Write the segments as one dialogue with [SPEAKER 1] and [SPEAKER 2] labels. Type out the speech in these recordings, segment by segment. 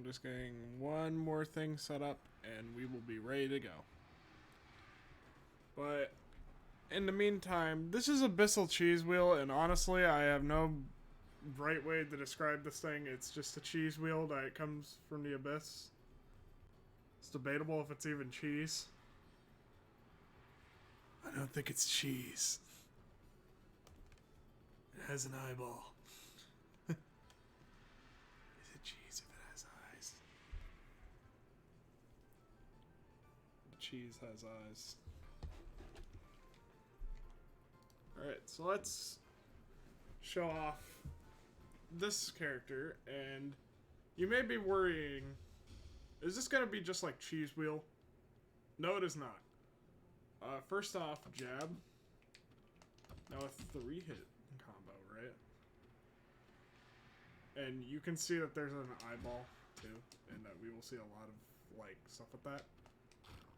[SPEAKER 1] just getting one more thing set up and we will be ready to go. But in the meantime, this is Abyssal cheese wheel, and honestly, I have no right way to describe this thing. It's just a cheese wheel that comes from the abyss. It's debatable if it's even cheese. I don't think it's cheese. It has an eyeball. Is it cheese if it has eyes? The cheese has eyes. Alright, so let's show off this character, and you may be worrying, is this going to be just like cheese wheel? No, it is not. First off, jab. Now a 3-hit combo, right? And you can see that there's an eyeball, too, and that we will see a lot of, like, stuff with that.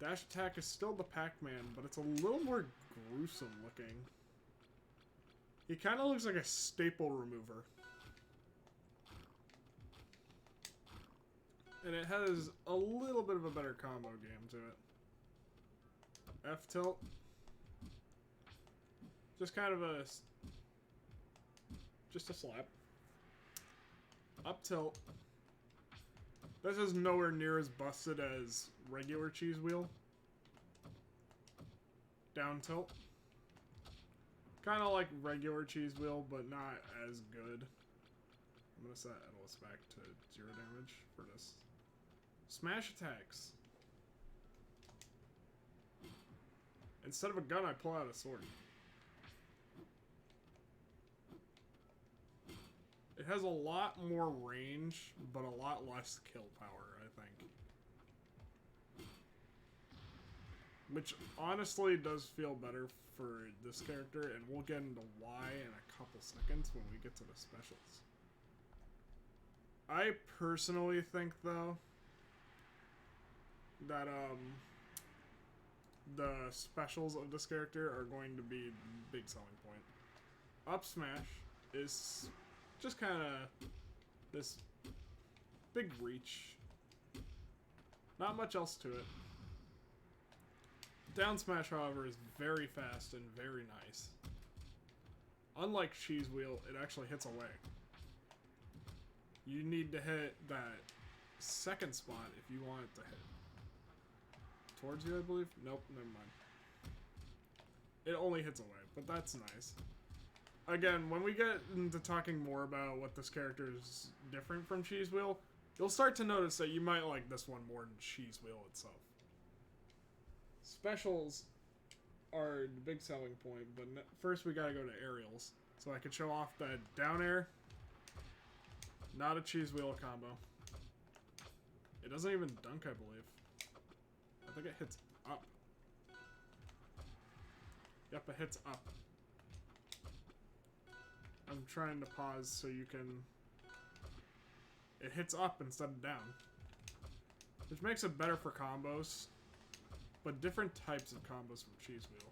[SPEAKER 1] Dash attack is still the Pac-Man, but it's a little more gruesome looking. He kind of looks like a staple remover. And it has a little bit of a better combo game to it. F tilt. Just kind of a... just a slap. Up tilt. This is nowhere near as busted as regular cheese wheel. Down tilt. Kind of like regular cheese wheel, but not as good. I'm gonna set Atlas back to 0 damage for this. Smash attacks. Instead of a gun, I pull out a sword. It has a lot more range, but a lot less kill power, I think. Which honestly does feel better for this character, and we'll get into why in a couple seconds when we get to the specials. I personally think, though, that the specials of this character are going to be the big selling point. Up smash is just kind of this big reach. Not much else to it. Down smash, however, is very fast and very nice. Unlike cheese wheel, it actually hits away. You need to hit that second spot if you want it to hit. Towards you, I believe? Nope, never mind. It only hits away, but that's nice. Again, when we get into talking more about what this character is different from cheese wheel, you'll start to notice that you might like this one more than cheese wheel itself. Specials are the big selling point, but first we gotta go to aerials. So I can show off that down air. Not a cheese wheel combo. It doesn't even dunk, I believe. I think it hits up. Yep, it hits up. I'm trying to pause so you can... It hits up instead of down. Which makes it better for combos. But different types of combos from cheese wheel.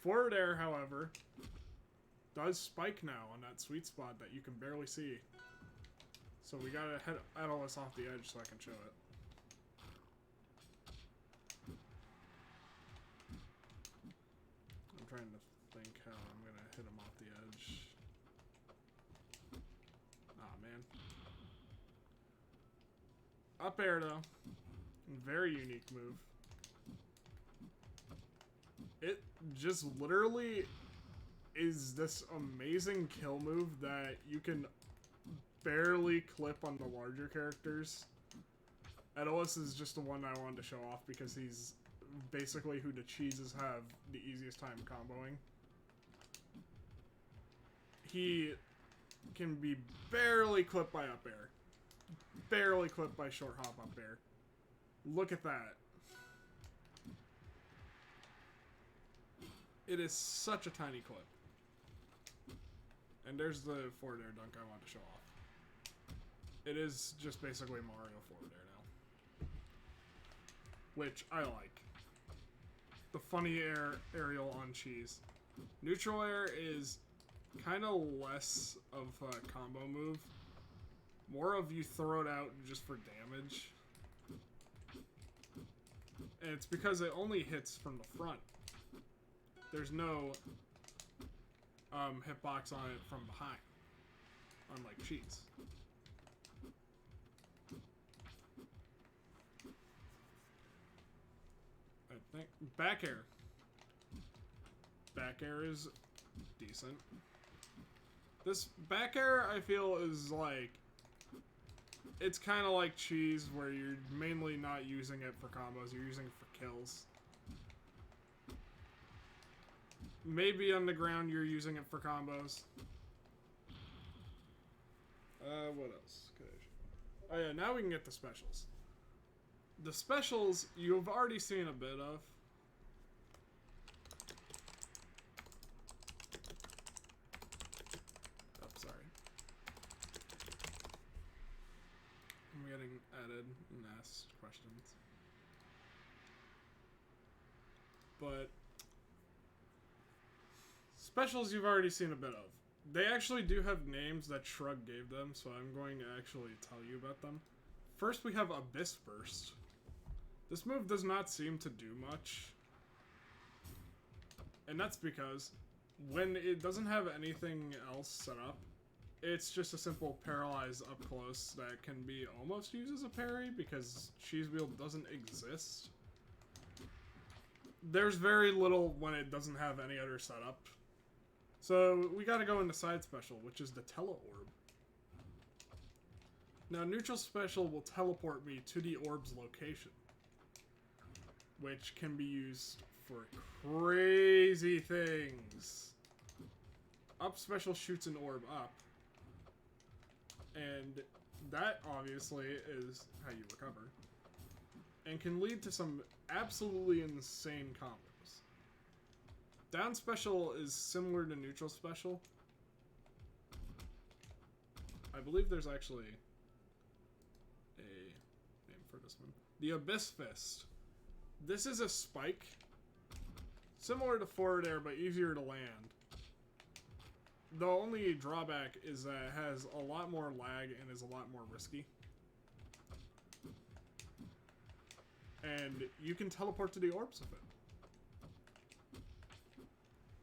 [SPEAKER 1] Forward air, however, does spike now on that sweet spot that you can barely see. So we gotta head Atlas off the edge so I can show it. I'm trying to think how I'm gonna hit him off the edge. Aw, man. Up air, though. Very unique move. It just literally is this amazing kill move that you can barely clip on the larger characters. Atlas is just the one I wanted to show off because he's basically who the cheeses have the easiest time comboing. He can be barely clipped by up air. Barely clipped by short hop up air. Look at that. It is such a tiny clip. And there's the forward air dunk I wanted to show off. It is just basically Mario forward air now. Which I like. The funny air aerial on cheese. Neutral air is kind of less of a combo move. More of you throw it out just for damage. And it's because it only hits from the front. There's no hitbox on it from behind. Unlike cheese. I think back air. Back air is decent. This back air, I feel, is like, it's kind of like cheese, where you're mainly not using it for combos, you're using it for kills. Maybe on the ground you're using it for combos. What else could I show? Oh yeah, now we can get the specials. The specials, you've already seen a bit of. Oh, sorry. I'm getting added and asked questions. But specials you've already seen a bit of. They actually do have names that Shrug gave them, so I'm going to actually tell you about them. First we have Abyss Burst. This move does not seem to do much. And that's because when it doesn't have anything else set up, it's just a simple paralyze up close that can be almost used as a parry because Cheese Wheel doesn't exist. There's very little when it doesn't have any other setup. So we gotta go into side special, which is the Tele-Orb. Now neutral special will teleport me to the orb's location, which can be used for crazy things. Up special shoots an orb up, and that obviously is how you recover, and can lead to some absolutely insane combos. Down special is similar to neutral special. I believe there's actually a name for this one. The Abyss Fist. This is a spike, similar to forward air, but easier to land. The only drawback is that it has a lot more lag and is a lot more risky. And you can teleport to the orbs with it.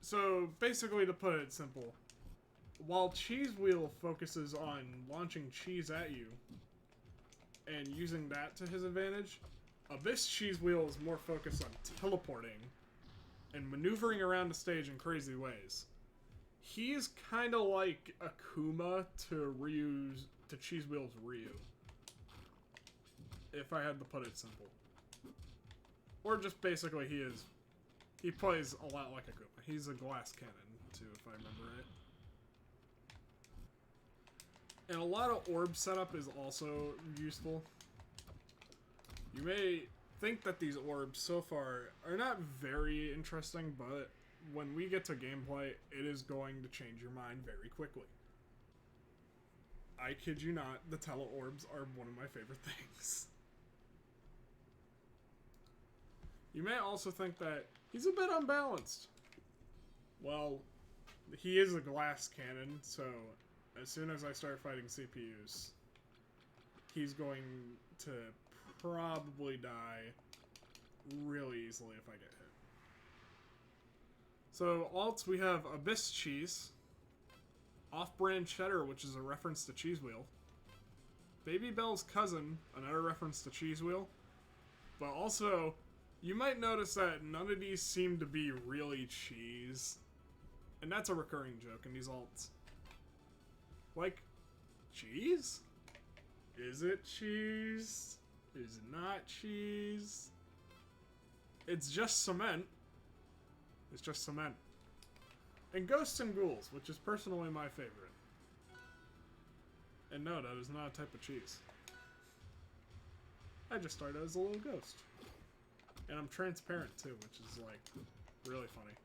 [SPEAKER 1] So, basically, to put it simple, while Cheese Wheel focuses on launching cheese at you and using that to his advantage, Abyss Cheese Wheel is more focused on teleporting and maneuvering around the stage in crazy ways. He's kind of like Akuma to Cheese Wheel's Ryu, if I had to put it simple. Or just basically he plays a lot like Akuma. He's a glass cannon, too, if I remember right. And a lot of orb setup is also useful. You may think that these orbs so far are not very interesting, but when we get to gameplay, it is going to change your mind very quickly. I kid you not, the Tele-Orbs are one of my favorite things. You may also think that he's a bit unbalanced. Well, he is a glass cannon, so as soon as I start fighting CPUs, he's going to probably die really easily if I get hit. So, alts, we have Abyss Cheese, Off-Brand Cheddar, which is a reference to Cheese Wheel, Baby Bell's Cousin, another reference to Cheese Wheel, but also, you might notice that none of these seem to be really cheese, and that's a recurring joke in these alts. Like, cheese? Is it cheese? Is it not cheese? It's just cement. It's just cement. And Ghosts and Ghouls, which is personally my favorite. And no, that is not a type of cheese. I just started as a little ghost. And I'm transparent too, which is like really funny.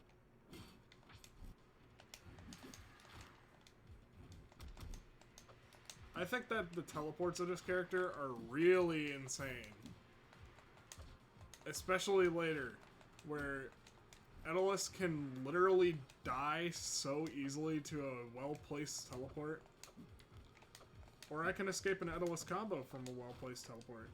[SPEAKER 1] I think that the teleports of this character are really insane. Especially later, where Edelus can literally die so easily to a well-placed teleport. Or I can escape an Edalus combo from a well-placed teleport.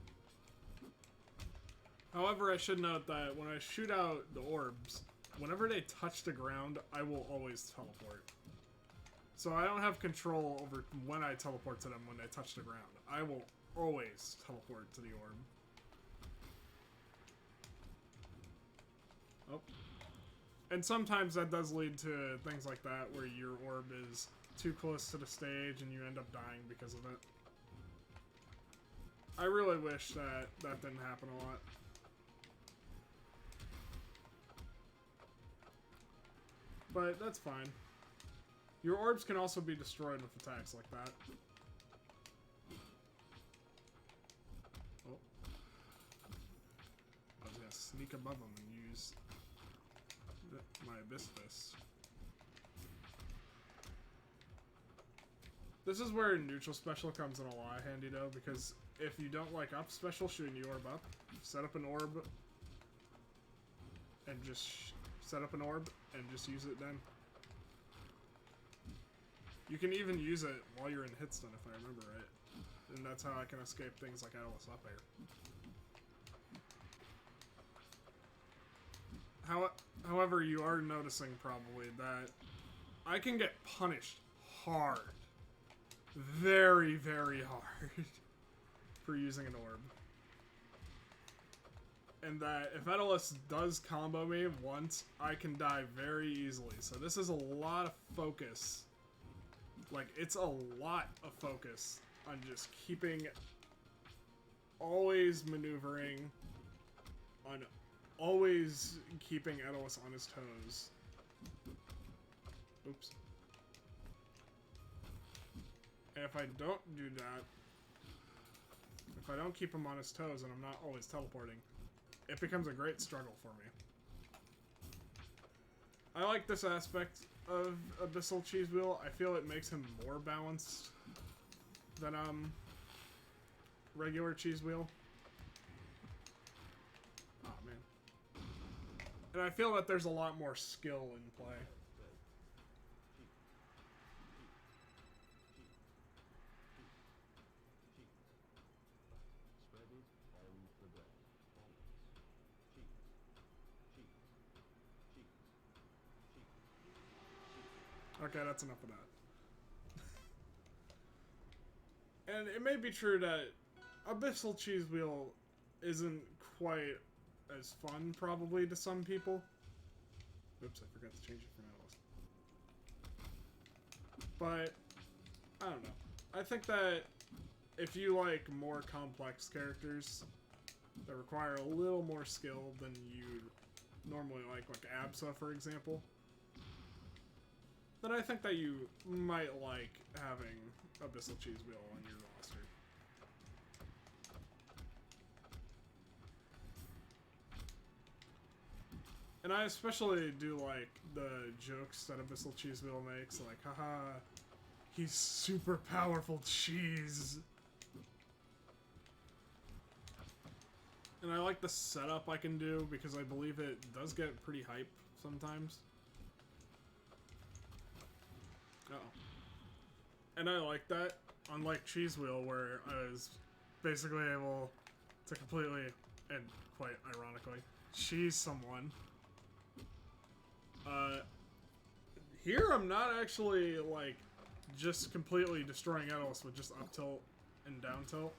[SPEAKER 1] However, I should note that when I shoot out the orbs, whenever they touch the ground, I will always teleport. So I don't have control over when I teleport to them when they touch the ground. I will always teleport to the orb. Oh. And sometimes that does lead to things like that, where your orb is too close to the stage and you end up dying because of it. I really wish that that didn't happen a lot. But that's fine. Your orbs can also be destroyed with attacks like that. Oh. I was gonna sneak above them and use my Abyss Fist. This is where neutral special comes in a lot handy though, because if you don't like up special, shooting the orb up, set up an orb and just set up an orb and just use it then. You can even use it while you're in hit stun if I remember right. And that's how I can escape things like Atlas up air. However, you are noticing probably that I can get punished hard. Very, very hard for using an orb. And that if Edalus does combo me once, I can die very easily. So this is a lot of focus. Like, it's a lot of focus on just keeping, always maneuvering, on always keeping Edalus on his toes. Oops. And if I don't do that, if I don't keep him on his toes and I'm not always teleporting, it becomes a great struggle for me. I like this aspect of Abyssal Cheese Wheel. I feel it makes him more balanced than regular Cheese Wheel. Oh man. And I feel that there's a lot more skill in play. Okay, that's enough of that. And it may be true that Abyssal Cheese Wheel isn't quite as fun, probably, to some people. Oops, I forgot to change it from Atlas. But, I don't know. I think that if you like more complex characters that require a little more skill than you normally like Absa, for example, then I think that you might like having Abyssal Cheese Wheel on your roster. And I especially do like the jokes that Abyssal Cheese Wheel makes, like, haha, he's super powerful cheese. And I like the setup I can do, because I believe it does get pretty hype sometimes. Uh-oh. And I like that, unlike Cheese Wheel, where I was basically able to completely, and quite ironically, cheese someone. Here I'm not actually, like, just completely destroying Edalus with just up tilt and down tilt.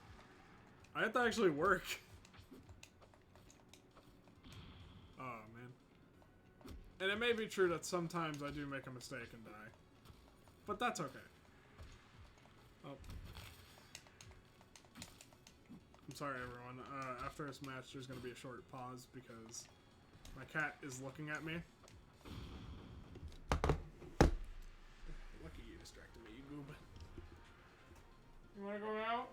[SPEAKER 1] I have to actually work. Oh, man. And it may be true that sometimes I do make a mistake and die. But that's okay. Oh. I'm sorry, everyone. After this match, there's going to be a short pause because my cat is looking at me. Lucky you distracted me, you goob. You want to go out?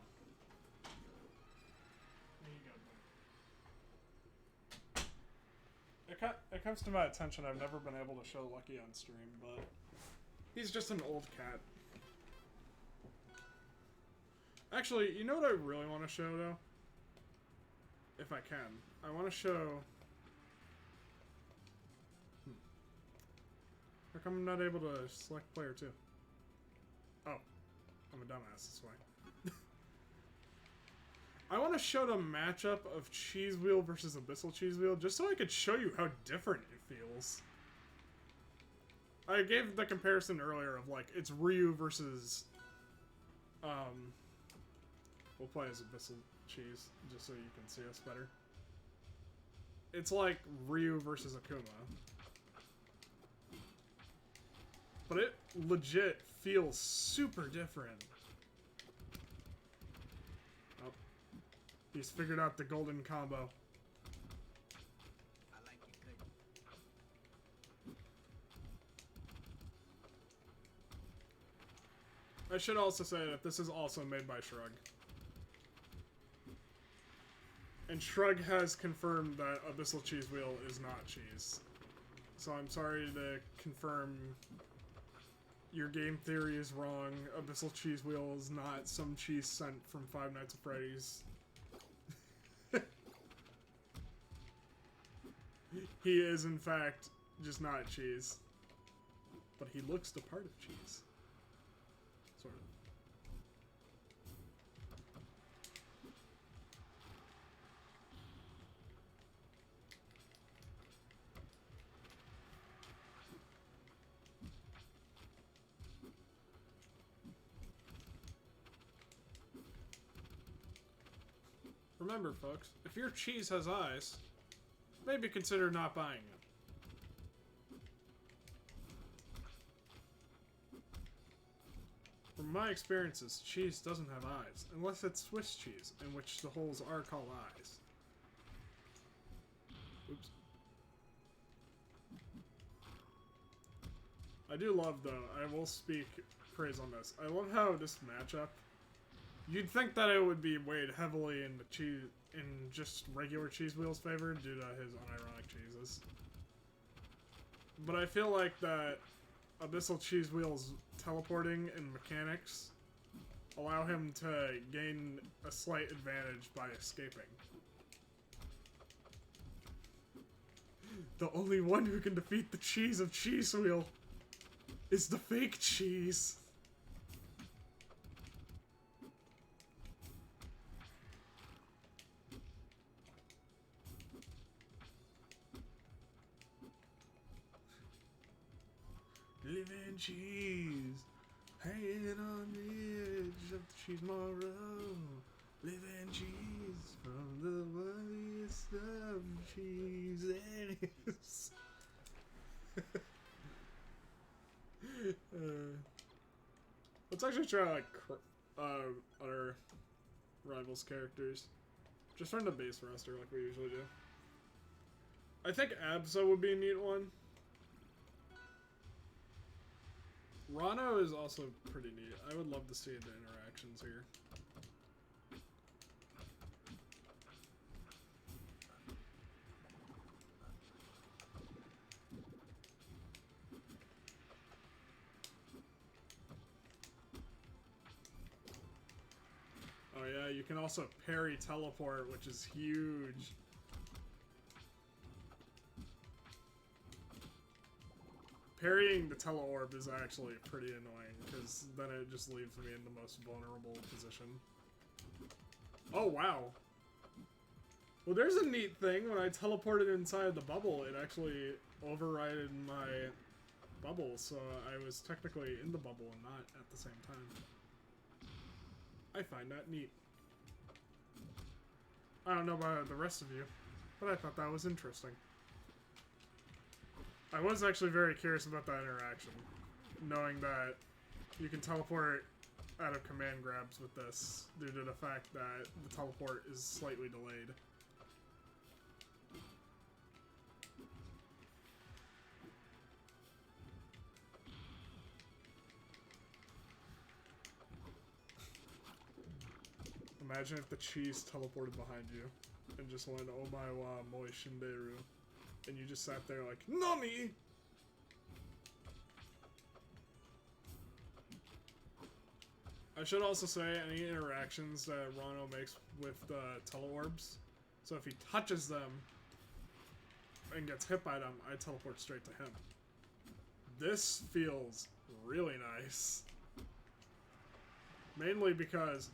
[SPEAKER 1] There you go. It comes to my attention I've never been able to show Lucky on stream, but he's just an old cat. Actually, you know what I really want to show, though? If I can. I want to show... How come I'm not able to select player 2? Oh. I'm a dumbass, that's why. I want to show the matchup of Cheese Wheel versus Abyssal Cheese Wheel just so I could show you how different it feels. I gave the comparison earlier of like it's Ryu versus we'll play as Abyssal Cheese just so you can see us better. It's like Ryu versus Akuma. But it legit feels super different. Oh. He's figured out the golden combo. I should also say that this is also made by Shrug. And Shrug has confirmed that Abyssal Cheese Wheel is not cheese. So I'm sorry to confirm your game theory is wrong. Abyssal Cheese Wheel is not some cheese sent from Five Nights at Freddy's. He is, in fact, just not cheese. But he looks the part of cheese. Sort of. Remember, folks, if your cheese has eyes, maybe consider not buying it. From my experiences, cheese doesn't have eyes, unless it's Swiss cheese, in which the holes are called eyes. Oops. I do love, though, I will speak praise on this. I love how this matchup, you'd think that it would be weighed heavily in the cheese, in just regular Cheese Wheel's favor due to his unironic cheeses. But I feel like that Abyssal Cheese Wheel's teleporting and mechanics allow him to gain a slight advantage by escaping. The only one who can defeat the cheese of Cheese Wheel is the fake cheese. Living cheese, hanging on the edge of the cheese morrow. Living cheese from the worthiest of cheeses. Let's actually try like other rivals characters, just from the base roster like we usually do. I think Abyssal would be a neat one. Rano is also pretty neat. I would love to see the interactions here. Oh yeah, you can also parry teleport, which is huge. Parrying the tele-orb is actually pretty annoying, because then it just leaves me in the most vulnerable position. Oh, wow. Well, there's a neat thing. When I teleported inside the bubble, it actually overrided my bubble, so I was technically in the bubble and not at the same time. I find that neat. I don't know about the rest of you, but I thought that was interesting. I was actually very curious about that interaction, knowing that you can teleport out of command grabs with this, due to the fact that the teleport is slightly delayed. Imagine if the cheese teleported behind you and just went, "Oh my wa moi shinderu," and you just sat there like, "Nani?" I should also say any interactions that Rano makes with the tele-orbs. So if he touches them and gets hit by them, I teleport straight to him. This feels really nice. Mainly because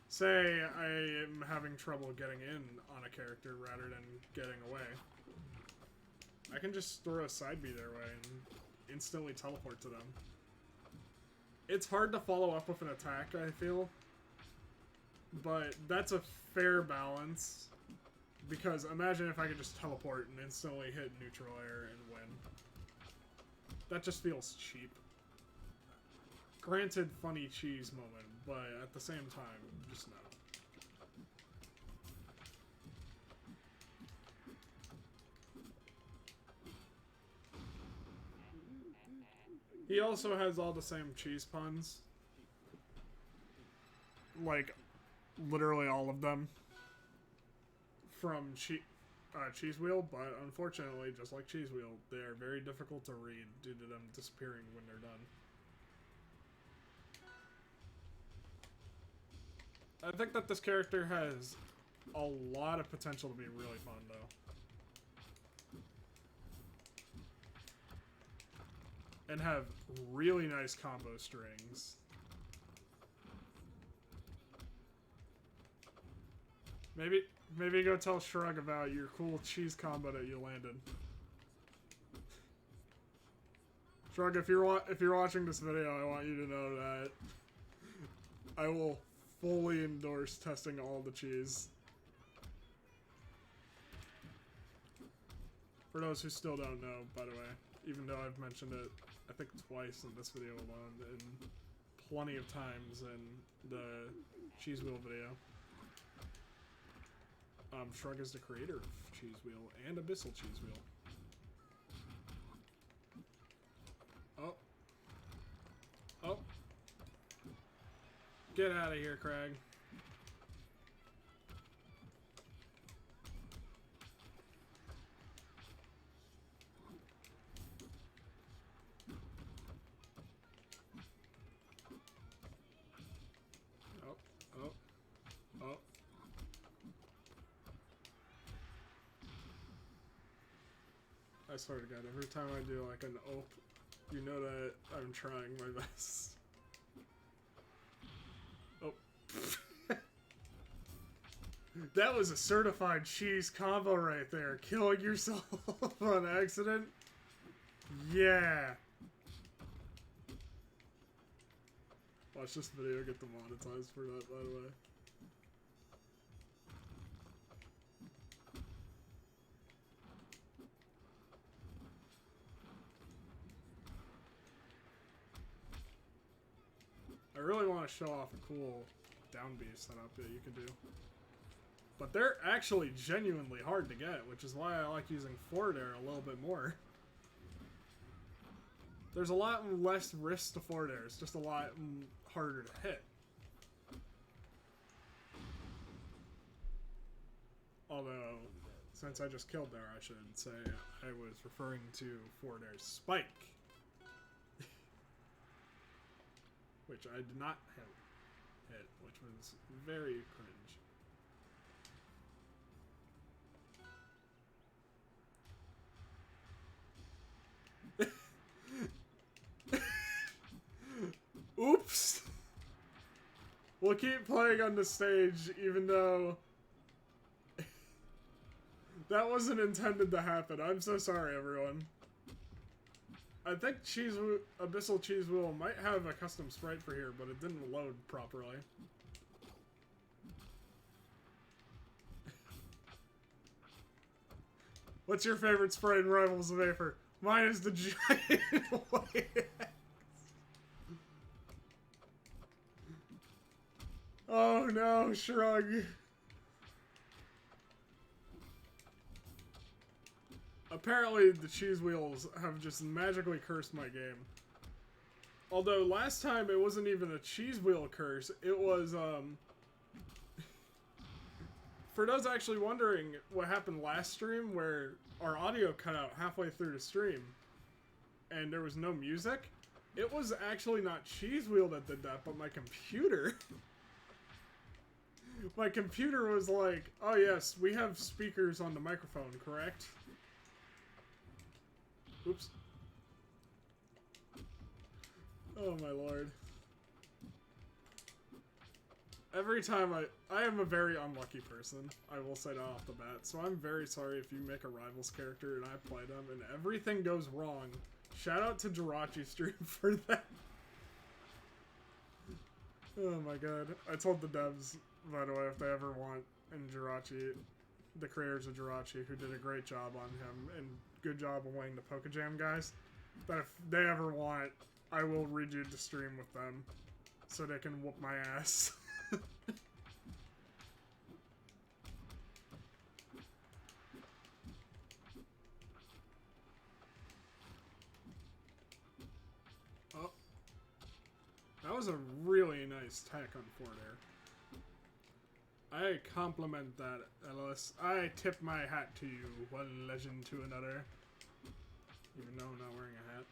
[SPEAKER 1] Say I am having trouble getting in on a character rather than getting away. I can just throw a side B their way and instantly teleport to them. It's hard to follow up with an attack, I feel. But that's a fair balance. Because imagine if I could just teleport and instantly hit neutral air and win. That just feels cheap. Granted, funny cheese moment, but at the same time, just no. He also has all the same cheese puns. Like, literally all of them. From Cheese Wheel, but unfortunately, just like Cheese Wheel, they are very difficult to read due to them disappearing when they're done. I think that this character has a lot of potential to be really fun, though. And have really nice combo strings. Maybe go tell Shrug about your cool cheese combo that you landed. Shrug, if you're watching this video, I want you to know that I will fully endorse testing all the cheese. For those who still don't know, by the way, even though I've mentioned it, I think twice in this video alone, and plenty of times in the Cheese Wheel video. Shrug is the creator of Cheese Wheel and Abyssal Cheese Wheel. Oh. Oh. Get out of here, Craig. Oh. Oh. Oh. I swear to God, every time I do like an op, you know that I'm trying my best. Oh. That was a certified cheese combo right there. Killing yourself on accident? Yeah. Watch this video get demonetized for that, by the way. I really want to show off a cool down B setup that you can do. But they're actually genuinely hard to get, which is why I like using forward air a little bit more. There's a lot less risk to forward air, it's just a lot harder to hit. Although, since I just killed there, I should say I was referring to forward air's spike. Which I did not hit, which was very cringe. Oops! We'll keep playing on the stage, even though that wasn't intended to happen. I'm so sorry, everyone. I think Abyssal Cheese Wheel might have a custom sprite for here, but it didn't load properly. What's your favorite sprite in Rivals of Vapor? Mine is the giant white axe. Oh no, Shrug. Apparently, the cheese wheels have just magically cursed my game. Although, last time it wasn't even a cheese wheel curse, it was, for those actually wondering what happened last stream, where our audio cut out halfway through the stream, and there was no music, it was actually not Cheese Wheel that did that, but my computer. My computer was like, oh yes, we have speakers on the microphone, correct? Oops. Oh my lord. Every time I am a very unlucky person, I will say that off the bat, so I'm very sorry if you make a Rivals character and I play them and everything goes wrong. Shout out to Jirachi Stream for that. Oh my god. I told the devs, by the way, if they ever want, and Jirachi, the creators of Jirachi, who did a great job on him, and good job of weighing the Pokejam guys, that if they ever want, I will redo the stream with them, so they can whoop my ass. Oh. That was a really nice tack on forward air. I compliment that, Ellis. I tip my hat to you, one legend to another. Even though I'm not wearing a hat.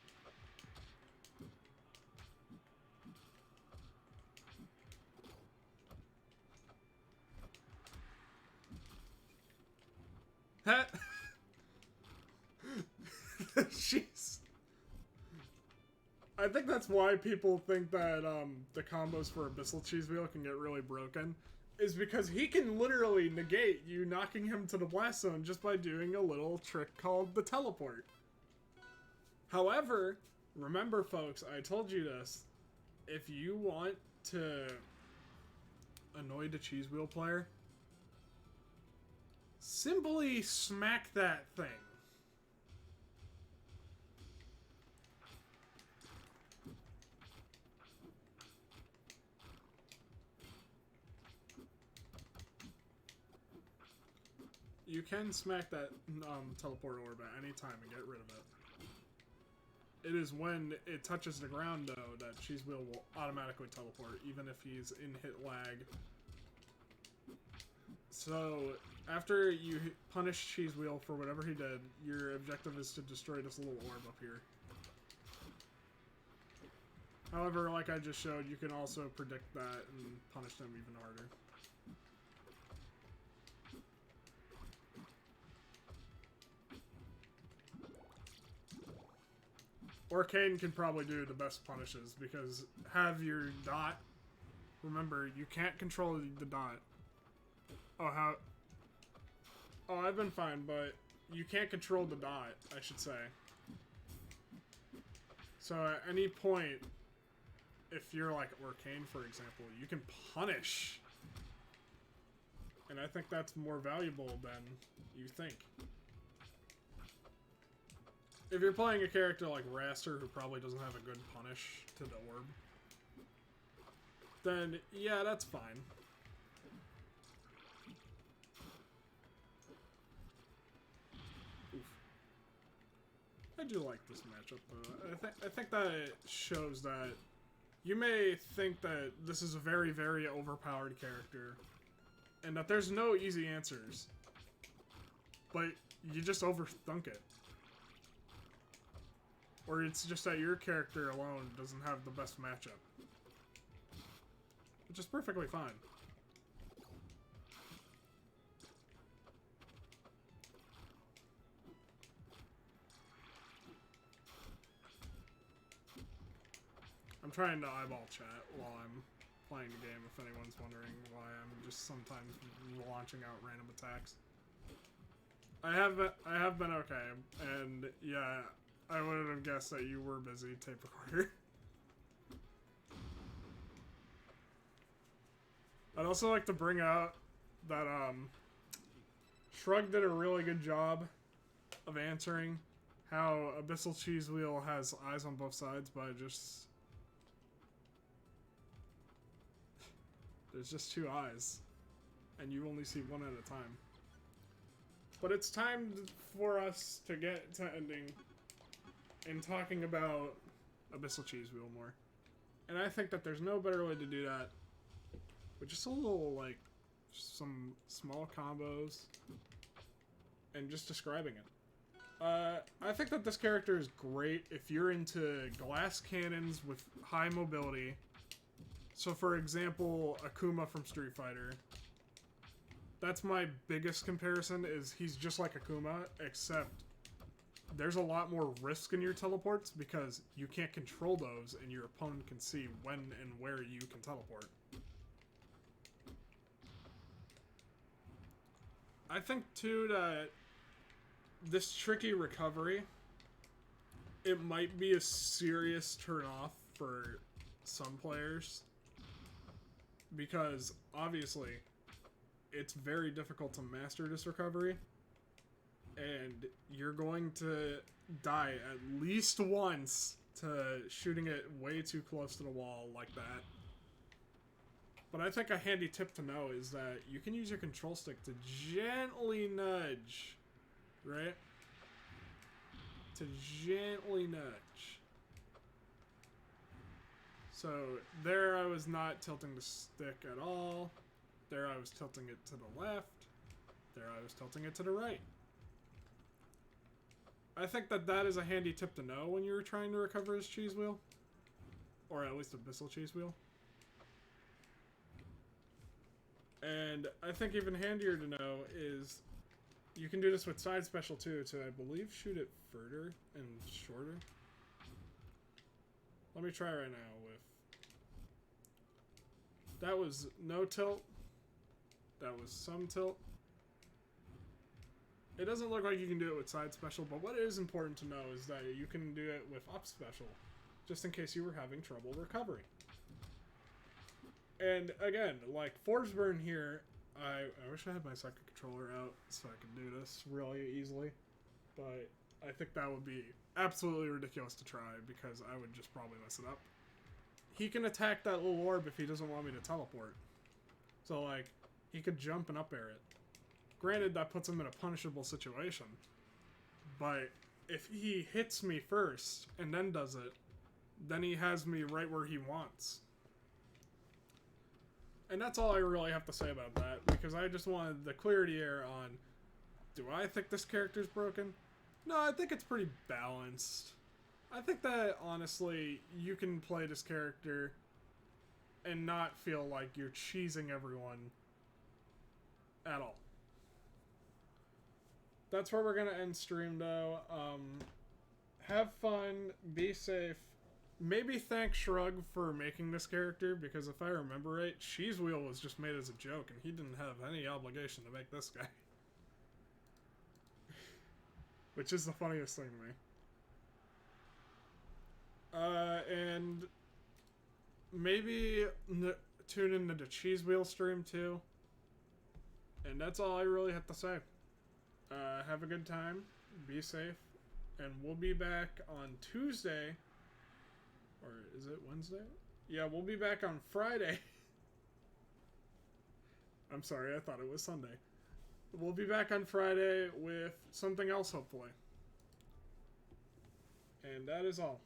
[SPEAKER 1] Hat! Jeez. I think that's why people think that the combos for Abyssal Cheese Wheel can get really broken. Is because he can literally negate you knocking him to the blast zone just by doing a little trick called the teleport. However, remember folks, I told you this. If you want to annoy the Cheese Wheel player, simply smack that thing. You can smack that teleport orb at any time and get rid of it. It is when it touches the ground, though, that Cheese Wheel will automatically teleport, even if he's in hit lag. So, after you punish Cheese Wheel for whatever he did, your objective is to destroy this little orb up here. However, like I just showed, you can also predict that and punish them even harder. Orcane can probably do the best punishes because have your dot. Remember, you can't control the dot. Oh, how? Oh, I've been fine, but you can't control the dot, I should say. So at any point, if you're like Orcane, for example, you can punish. And I think that's more valuable than you think. If you're playing a character like Raster, who probably doesn't have a good punish to the orb, then yeah, that's fine. Oof. I do like this matchup, though. I think that it shows that you may think that this is a very, very overpowered character, and that there's no easy answers, but you just overthink it. Or it's just that your character alone doesn't have the best matchup. Which is perfectly fine. I'm trying to eyeball chat while I'm playing the game, if anyone's wondering why I'm just sometimes launching out random attacks. I have been okay, and yeah, I would have guessed that you were busy, tape recorder. I'd also like to bring out that Shrug did a really good job of answering how Abyssal Cheese Wheel has eyes on both sides by just... There's just two eyes, and you only see one at a time. But it's time for us to get to ending and talking about Abyssal Cheese Wheel more. And I think that there's no better way to do that with just a little, like, some small combos and just describing it. I think that this character is great if you're into glass cannons with high mobility. So, for example, Akuma from Street Fighter. That's my biggest comparison, is he's just like Akuma, except there's a lot more risk in your teleports because you can't control those and your opponent can see when and where you can teleport. I think, too, that this tricky recovery, it might be a serious turn-off for some players. Because, obviously, it's very difficult to master this recovery. And you're going to die at least once to shooting it way too close to the wall like that. But I think a handy tip to know is that you can use your control stick to gently nudge, right? To gently nudge. So there I was not tilting the stick at all. There I was tilting it to the left. There I was tilting it to the right. I think that that is a handy tip to know when you're trying to recover his cheese wheel. Or at least Abyssal cheese wheel. And I think even handier to know is you can do this with side special too to, I believe, shoot it further and shorter. Let me try right now with... That was no tilt. That was some tilt. It doesn't look like you can do it with side special, but what is important to know is that you can do it with up special, just in case you were having trouble recovering. And again, like Forge Burn here, I wish I had my second controller out so I could do this really easily, but I think that would be absolutely ridiculous to try because I would just probably mess it up. He can attack that little orb if he doesn't want me to teleport. So like, he could jump and up air it. Granted, that puts him in a punishable situation, but if he hits me first and then does it, then he has me right where he wants. And that's all I really have to say about that, because I just wanted the clarity air on, do I think this character's broken? No, I think it's pretty balanced. I think that, honestly, you can play this character and not feel like you're cheesing everyone at all. That's where we're going to end stream, though. Have fun, be safe. Maybe thank Shrug for making this character, because if I remember right, Cheese Wheel was just made as a joke, and he didn't have any obligation to make this guy. Which is the funniest thing to me. And maybe tune into the Cheese Wheel stream, too. And that's all I really have to say. Have a good time, be safe, and we'll be back on Tuesday. Or is it Wednesday? Yeah, we'll be back on Friday. I'm sorry, I thought it was Sunday. We'll be back on Friday with something else, hopefully. And that is all.